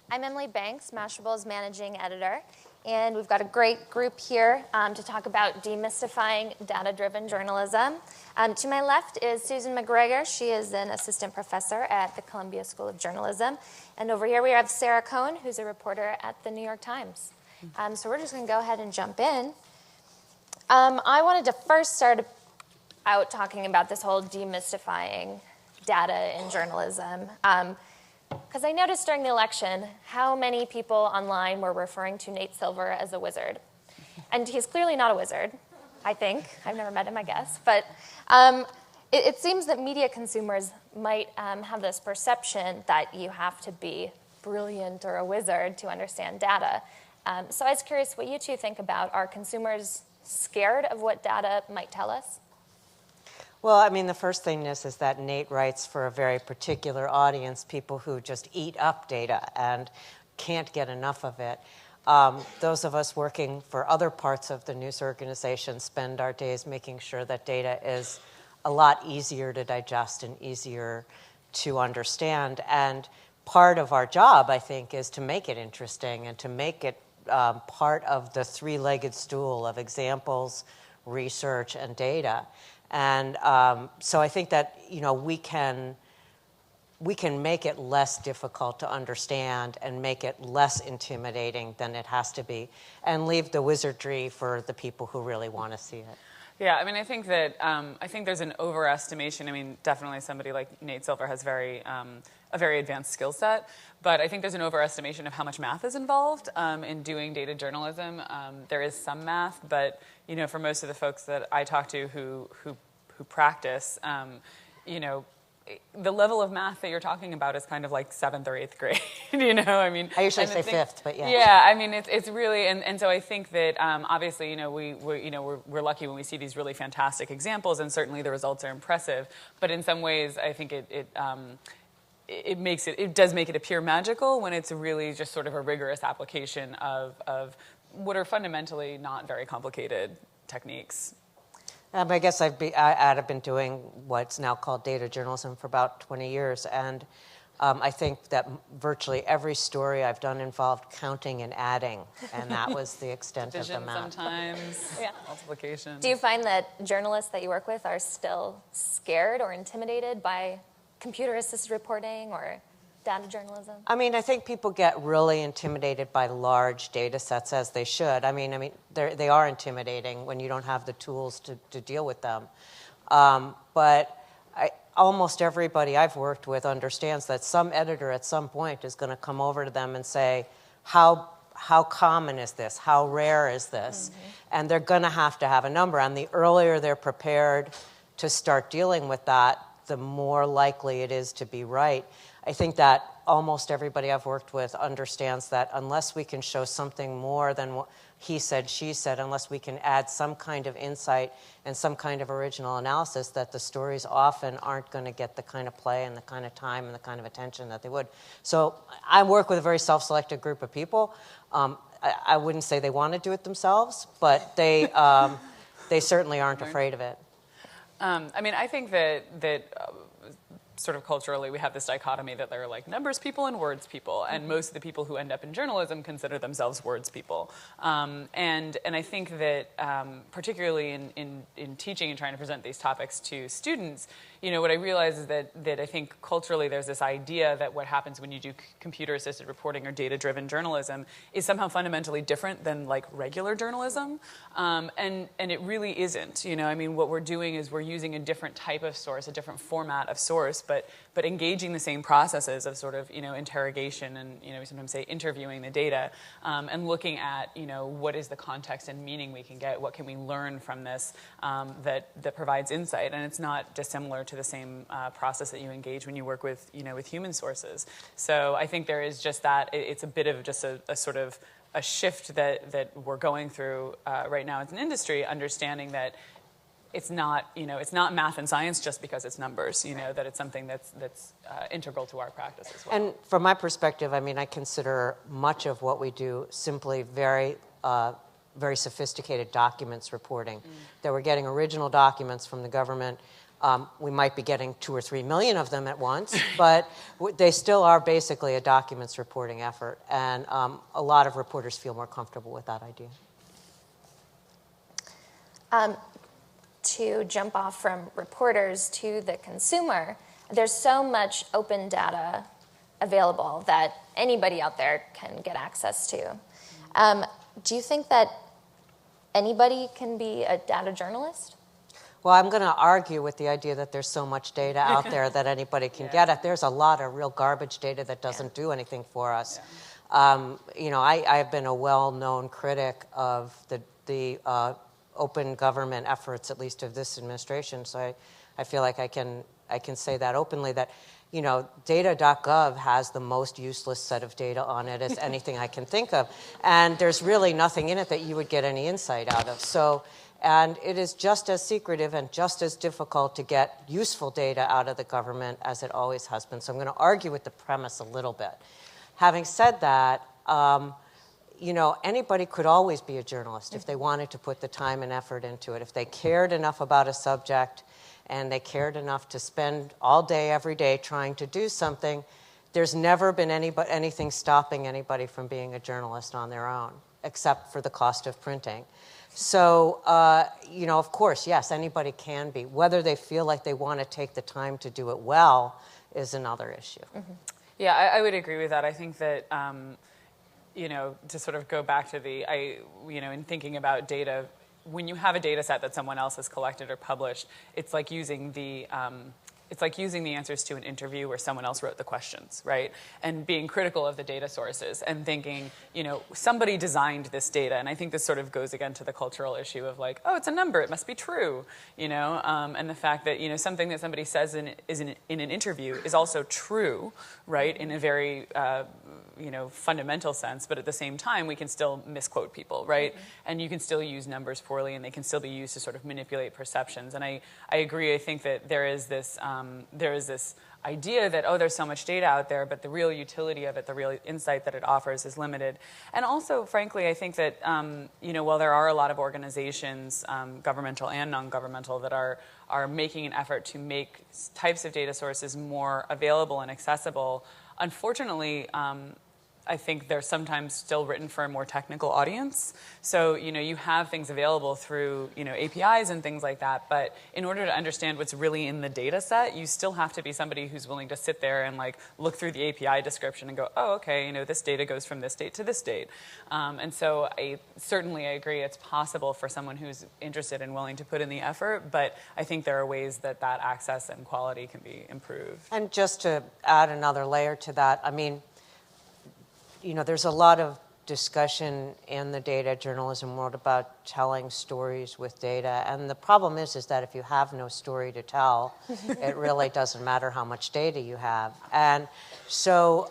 I'm Emily Banks, Mashable's managing editor, and we've got a great group here to talk about demystifying data-driven journalism. To my left is Susan McGregor. She is an assistant professor at the Columbia School of Journalism. And over here we have Sarah Cohen, who's a reporter at the New York Times. So we're just going to go ahead and jump in. I wanted to first start out talking about this whole demystifying data in journalism. Because I noticed during the election how many people online were referring to Nate Silver as a wizard. And he's clearly not a wizard, I think. I've never met him, I guess. But it seems that media consumers might have this perception that you have to be brilliant or a wizard to understand data. So I was curious what you two think about. Are consumers scared of what data might tell us? Well, I mean, the first thing is that Nate writes for a very particular audience, people who just eat up data and can't get enough of it. Those of us working for other parts of the news organization spend our days making sure that data is a lot easier to digest and easier to understand. And part of our job, I think, is to make it interesting and to make it part of the three-legged stool of examples, research, and data. And so I think that we can make it less difficult to understand and make it less intimidating than it has to be, and leave the wizardry for the people who really want to see it. Yeah, I mean, I think that there's an overestimation. I mean, definitely somebody like Nate Silver has a very advanced skill set, but I think there's an overestimation of how much math is involved in doing data journalism. There is some math, but for most of the folks that I talk to who practice, the level of math that you're talking about is kind of like 7th or 8th grade. I mean, I usually say 5th, but yeah. Yeah, I mean, it's really, and so I think that obviously, we're lucky when we see these really fantastic examples, and certainly the results are impressive. But in some ways, I think it does make it appear magical when it's really just sort of a rigorous application of what are fundamentally not very complicated techniques. I guess I've been doing what's now called data journalism for about 20 years, and I think that virtually every story I've done involved counting and adding, and that was the extent of the math. Sometimes, yeah. Multiplication. Do you find that journalists that you work with are still scared or intimidated by computer-assisted reporting or data journalism? I mean, I think people get really intimidated by large data sets, as they should. I mean, they are intimidating when you don't have the tools to deal with them. But almost everybody I've worked with understands that some editor at some point is going to come over to them and say, how common is this? How rare is this? Mm-hmm. And they're going to have a number. And the earlier they're prepared to start dealing with that, the more likely it is to be right. I think that almost everybody I've worked with understands that unless we can show something more than what he said, she said, unless we can add some kind of insight and some kind of original analysis, that the stories often aren't going to get the kind of play and the kind of time and the kind of attention that they would. So I work with a very self-selected group of people. I wouldn't say they want to do it themselves, but they certainly aren't afraid of it. I mean, I think that sort of culturally we have this dichotomy that there are like numbers people and words people, and most of the people who end up in journalism consider themselves words people. And I think that particularly in teaching and trying to present these topics to students, what I realize is that I think culturally there's this idea that what happens when you do computer-assisted reporting or data-driven journalism is somehow fundamentally different than like regular journalism, and it really isn't. I mean, what we're doing is we're using a different type of source, a different format of source, but engaging the same processes of sort of interrogation and we sometimes say interviewing the data, and looking at what is the context and meaning we can get, what can we learn from this that provides insight, and it's not dissimilar to the same process that you engage when you work with with human sources. So I think there is just that it's a bit of just a sort of a shift that we're going through right now as an industry, understanding that it's not math and science just because it's numbers, that it's something that's integral to our practice as well. And from my perspective, I mean, I consider much of what we do simply very sophisticated documents reporting. That we're getting original documents from the government We might be getting 2 or 3 million of them at once, but they still are basically a documents reporting effort. And a lot of reporters feel more comfortable with that idea. To jump off from reporters to the consumer, there's so much open data available that anybody out there can get access to. Do you think that anybody can be a data journalist? Well, I'm going to argue with the idea that there's so much data out there that anybody can get it. There's a lot of real garbage data that doesn't do anything for us. Yeah. I have been a well-known critic of the open government efforts, at least of this administration. So I feel like I can say that openly, that data.gov has the most useless set of data on it as anything I can think of. And there's really nothing in it that you would get any insight out of. And it is just as secretive and just as difficult to get useful data out of the government as it always has been. So I'm going to argue with the premise a little bit. Having said that, anybody could always be a journalist if they wanted to put the time and effort into it. If they cared enough about a subject and they cared enough to spend all day, every day trying to do something, there's never been anything stopping anybody from being a journalist on their own, except for the cost of printing. So, of course, yes, anybody can be. Whether they feel like they want to take the time to do it well is another issue. Mm-hmm. Yeah, I would agree with that. I think that, to sort of go back to in thinking about data, when you have a data set that someone else has collected or published, it's like using the answers to an interview where someone else wrote the questions, right? And being critical of the data sources and thinking, somebody designed this data. And I think this sort of goes again to the cultural issue of like, oh, it's a number, it must be true, and the fact that, something that somebody says in an interview is also true, right, in a very, fundamental sense, but at the same time, we can still misquote people, right? Mm-hmm. And you can still use numbers poorly, and they can still be used to sort of manipulate perceptions. And I agree. I think that there is this idea that, there's so much data out there, but the real utility of it, the real insight that it offers is limited. And also, frankly, I think that, while there are a lot of organizations, governmental and non-governmental, that are making an effort to make types of data sources more available and accessible, unfortunately, I think they're sometimes still written for a more technical audience. So, you have things available through, APIs and things like that. But in order to understand what's really in the data set, you still have to be somebody who's willing to sit there and look through the API description and go, oh, okay, this data goes from this date to this date. And so I agree it's possible for someone who's interested and willing to put in the effort. But I think there are ways that access and quality can be improved. And just to add another layer to that, there's a lot of discussion in the data journalism world about telling stories with data. And the problem is that if you have no story to tell, it really doesn't matter how much data you have. And so,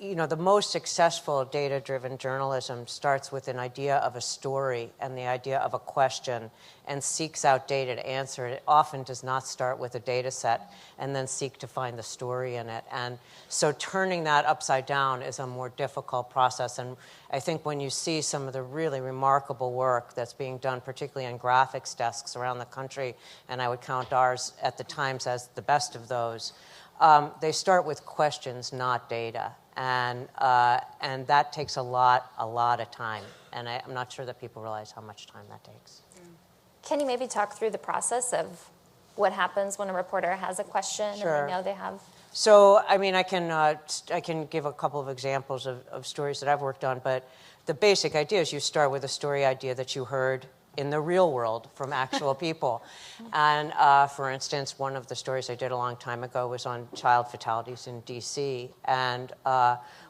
the most successful data-driven journalism starts with an idea of a story and the idea of a question and seeks out data to answer it. It often does not start with a data set and then seek to find the story in it. And so turning that upside down is a more difficult process. And I think when you see some of the really remarkable work that's being done, particularly on graphics desks around the country, and I would count ours at the Times as the best of those, they start with questions, not data. And that takes a lot of time. And I'm not sure that people realize how much time that takes. Can you maybe talk through the process of what happens when a reporter has a question Sure. and they know they have? So, I can give a couple of examples of stories that I've worked on, but the basic idea is you start with a story idea that you heard in the real world from actual people. And for instance, one of the stories I did a long time ago was on child fatalities in D.C. And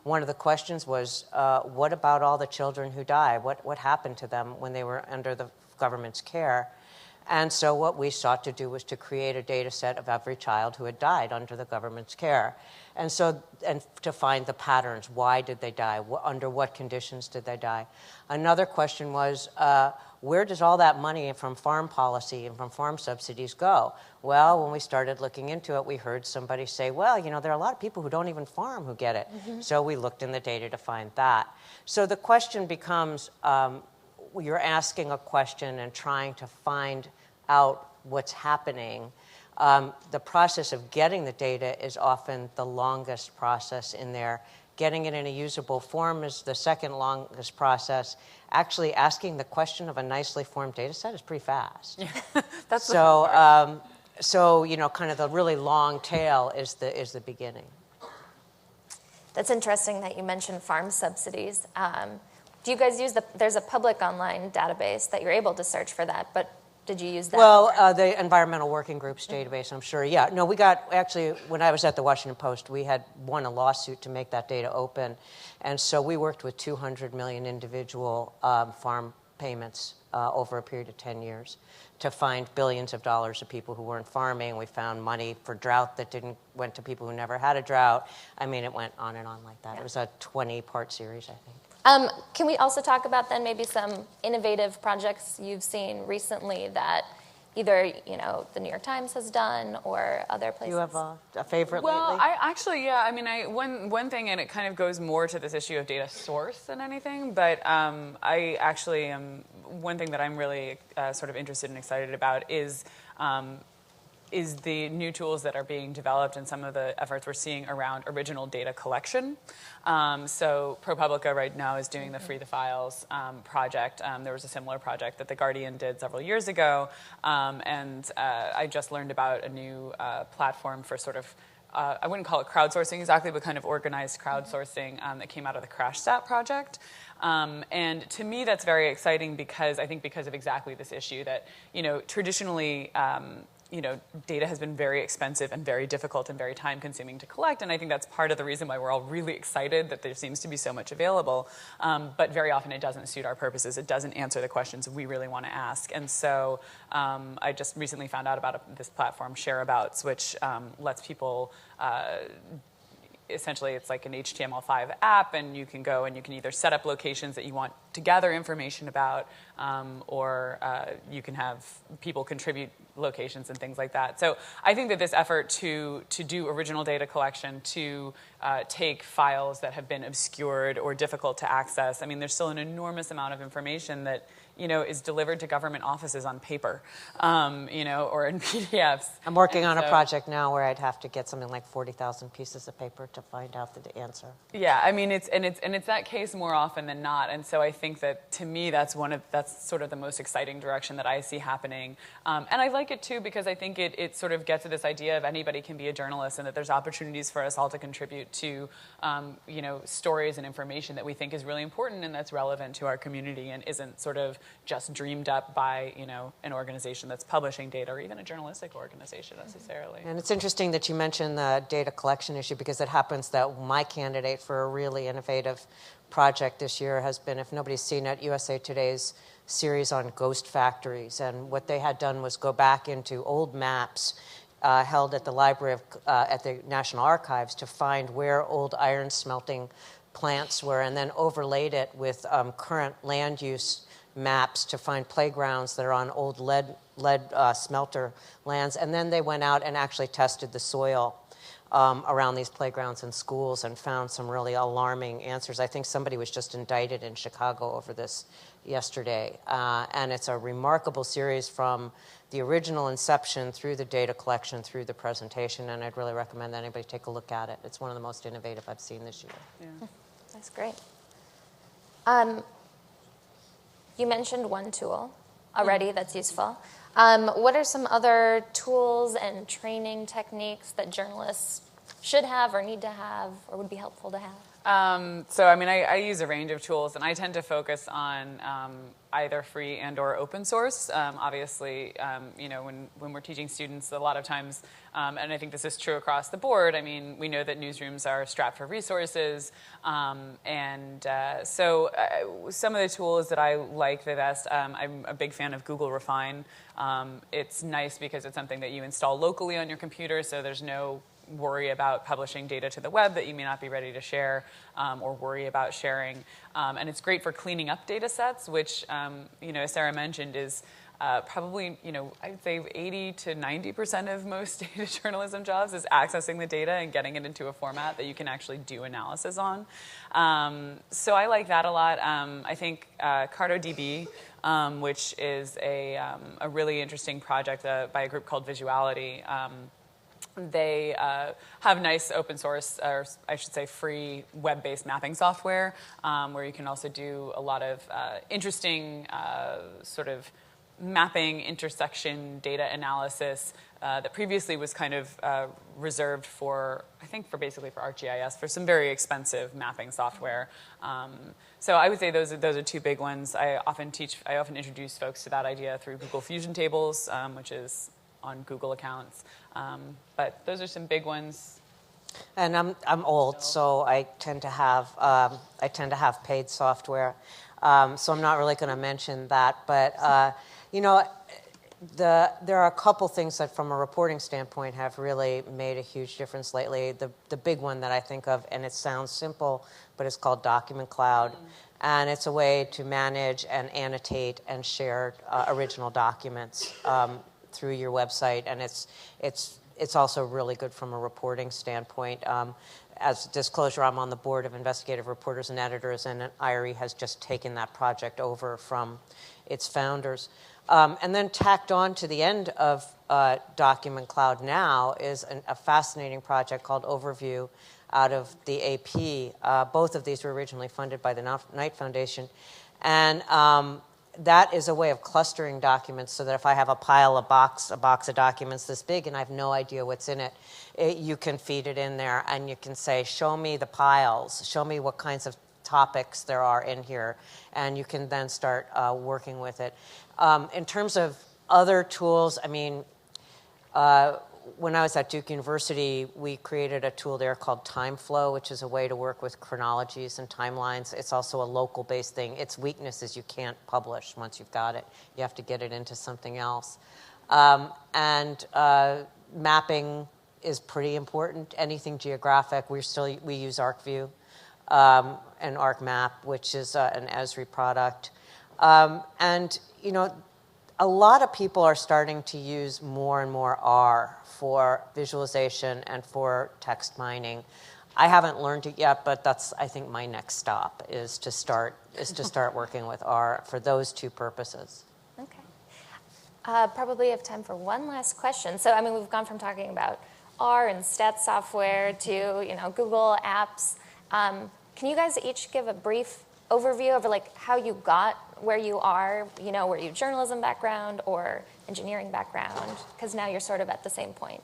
one of the questions was, what about all the children who die? What happened to them when they were under the government's care? And so what we sought to do was to create a data set of every child who had died under the government's care. And to find the patterns. Why did they die? Under what conditions did they die? Another question was, where does all that money from farm policy and from farm subsidies go? Well, when we started looking into it, we heard somebody say, well, there are a lot of people who don't even farm who get it. Mm-hmm. So we looked in the data to find that. So the question becomes, you're asking a question and trying to find out what's happening. The process of getting the data is often the longest process in there. Getting it in a usable form is the second longest process. Actually asking the question of a nicely formed data set is pretty fast. Yeah, that's So, you know, kind of the really long tail is the beginning. That's interesting that you mentioned farm subsidies. Do you guys use there's a public online database that you're able to search for that, but did you use that? Well, the Environmental Working Groups database, I'm sure, yeah. No, we got, actually, when I was at the Washington Post, we had won a lawsuit to make that data open. And so we worked with 200 million individual farm payments over a period of 10 years to find billions of dollars of people who weren't farming. We found money for drought that went to people who never had a drought. I mean, it went on and on like that. Yeah. It was a 20-part series, I think. Can we also talk about then maybe some innovative projects you've seen recently that either, you know, the New York Times has done or other places? Do you have a favorite well, lately? I actually, yeah. I mean, one thing, and it kind of goes more to this issue of data source than anything, but I actually am, one thing that I'm really sort of interested and excited about is the new tools that are being developed and some of the efforts we're seeing around original data collection. So ProPublica right now is doing the Free the Files project. There was a similar project that The Guardian did several years ago. And I just learned about a new platform for sort of, I wouldn't call it crowdsourcing exactly, but kind of organized crowdsourcing that came out of the CrashStat project. And to me, that's very exciting because I think because of exactly this issue that, you know, traditionally, you know, data has been very expensive and very difficult and very time-consuming to collect, and I think that's part of the reason why we're all really excited that there seems to be so much available, but very often it doesn't suit our purposes. It doesn't answer the questions we really want to ask, and so I just recently found out about this platform, Shareabouts, which lets people essentially, it's like an HTML5 app, and you can go and you can either set up locations that you want to gather information about, or you can have people contribute locations and things like that. So I think that this effort to do original data collection, to take files that have been obscured or difficult to access, I mean, there's still an enormous amount of information that, you know, is delivered to government offices on paper, you know, or in PDFs. I'm working on a project now where I'd have to get something like 40,000 pieces of paper to find out the answer. Yeah, I mean, it's that case more often than not, and so I think that to me that's sort of the most exciting direction that I see happening, and I like it too because I think it sort of gets to this idea of anybody can be a journalist and that there's opportunities for us all to contribute to, you know, stories and information that we think is really important and that's relevant to our community and isn't sort of just dreamed up by, you know, an organization that's publishing data or even a journalistic organization necessarily. And it's interesting that you mentioned the data collection issue because it happens that my candidate for a really innovative project this year has been, if nobody's seen it, USA Today's series on ghost factories. And what they had done was go back into old maps held at the Library of, at the National Archives to find where old iron smelting plants were and then overlaid it with current land use maps to find playgrounds that are on old lead smelter lands. And then they went out and actually tested the soil around these playgrounds and schools and found some really alarming answers. I think somebody was just indicted in Chicago over this yesterday. And it's a remarkable series from the original inception through the data collection, through the presentation, and I'd really recommend that anybody take a look at it. It's one of the most innovative I've seen this year. Yeah. That's great. You mentioned one tool already that's useful. What are some other tools and training techniques that journalists should have or need to have or would be helpful to have? So, I mean, I use a range of tools, and I tend to focus on either free and or open source. Obviously, you know, when we're teaching students, a lot of times, and I think this is true across the board, I mean, we know that newsrooms are strapped for resources, so some of the tools that I like the best, I'm a big fan of Google Refine. It's nice because it's something that you install locally on your computer, so there's no worry about publishing data to the web that you may not be ready to share or worry about sharing. And it's great for cleaning up data sets, which, you know, as Sarah mentioned, is probably, I'd say 80 to 90% of most data journalism jobs is accessing the data and getting it into a format that you can actually do analysis on. So I like that a lot. I think CartoDB, which is a really interesting project by a group called Visuality. They have nice open source, or I should say free web-based mapping software, where you can also do a lot of interesting sort of mapping intersection data analysis that previously was kind of reserved for, I think, basically for ArcGIS, for some very expensive mapping software. So I would say those are two big ones. I often introduce folks to that idea through Google Fusion Tables, which is on Google accounts. But those are some big ones. And I'm old, so I tend to have paid software. So I'm not really going to mention that, but there are a couple things that, from a reporting standpoint, have really made a huge difference lately. The big one that I think of, and it sounds simple, but it's called Document Cloud, and it's a way to manage and annotate and share original documents through your website, and it's also really good from a reporting standpoint. As disclosure, I'm on the board of investigative reporters and editors, and IRE has just taken that project over from its founders. And then tacked on to the end of Document Cloud now is a fascinating project called Overview out of the AP. Both of these were originally funded by the Knight Foundation. And that is a way of clustering documents so that if I have a box of documents this big and I have no idea what's in it, you can feed it in there and you can say, show me the piles, show me what kinds of topics there are in here, and you can then start working with it. In terms of other tools, I mean, when I was at Duke University, we created a tool there called TimeFlow, which is a way to work with chronologies and timelines. It's also a local-based thing. Its weakness is you can't publish once you've got it. You have to get it into something else. And mapping is pretty important. Anything geographic, we use ArcView and ArcMap, which is an Esri product. And a lot of people are starting to use more and more R for visualization and for text mining. I haven't learned it yet, but that's, I think, my next stop is to start working with R for those two purposes. Okay. Probably have time for one last question. So, I mean, we've gone from talking about R and stat software to, Google apps. Can you guys each give a brief overview of how you got where you are? Were you journalism background or engineering background? Because now you're sort of at the same point.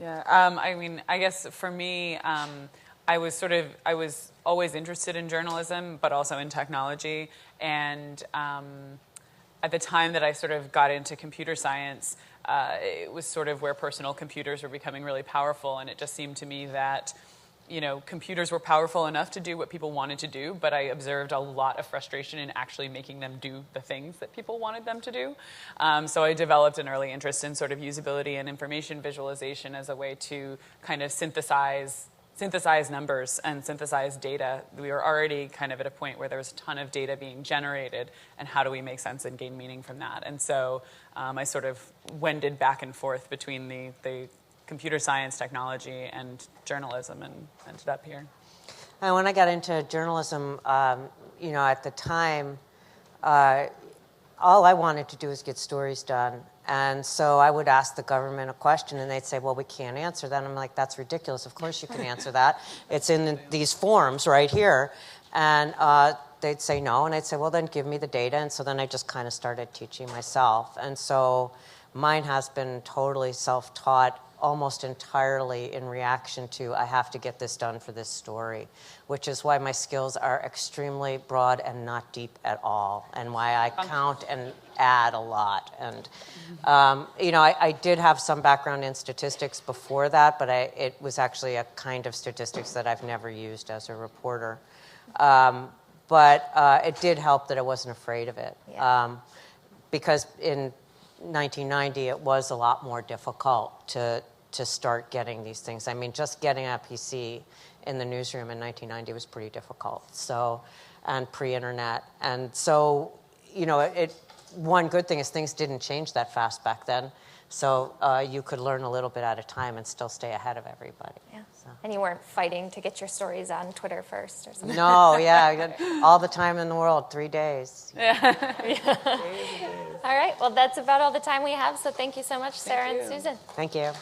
Yeah, I mean, I guess for me, I was always interested in journalism, but also in technology. And at the time that I sort of got into computer science, it was sort of where personal computers were becoming really powerful, and it just seemed to me that computers were powerful enough to do what people wanted to do, but I observed a lot of frustration in actually making them do the things that people wanted them to do. So I developed an early interest in sort of usability and information visualization as a way to kind of synthesize numbers and synthesize data. We were already kind of at a point where there was a ton of data being generated, and how do we make sense and gain meaning from that? And so I sort of wended back and forth between the computer science, technology, and journalism, and ended up here. And when I got into journalism, at the time, all I wanted to do was get stories done. And so I would ask the government a question, and they'd say, well, we can't answer that. I'm like, that's ridiculous. Of course you can answer that. It's in these forms right here. And they'd say no, and I'd say, well, then give me the data. And so then I just kind of started teaching myself. And so mine has been totally self-taught, almost entirely in reaction to, I have to get this done for this story, which is why my skills are extremely broad and not deep at all, and why I count and add a lot. And, I did have some background in statistics before that, but it was actually a kind of statistics that I've never used as a reporter. But it did help that I wasn't afraid of it. Yeah. Because in 1990, it was a lot more difficult to start getting these things. I mean, just getting a PC in the newsroom in 1990 was pretty difficult. So, and pre-internet, and so, one good thing is things didn't change that fast back then. So you could learn a little bit at a time and still stay ahead of everybody. Yeah. So. And you weren't fighting to get your stories on Twitter first or something. No, yeah, all the time in the world, 3 days. All right. Well, that's about all the time we have. So thank you so much, Sarah and Susan. Thank you.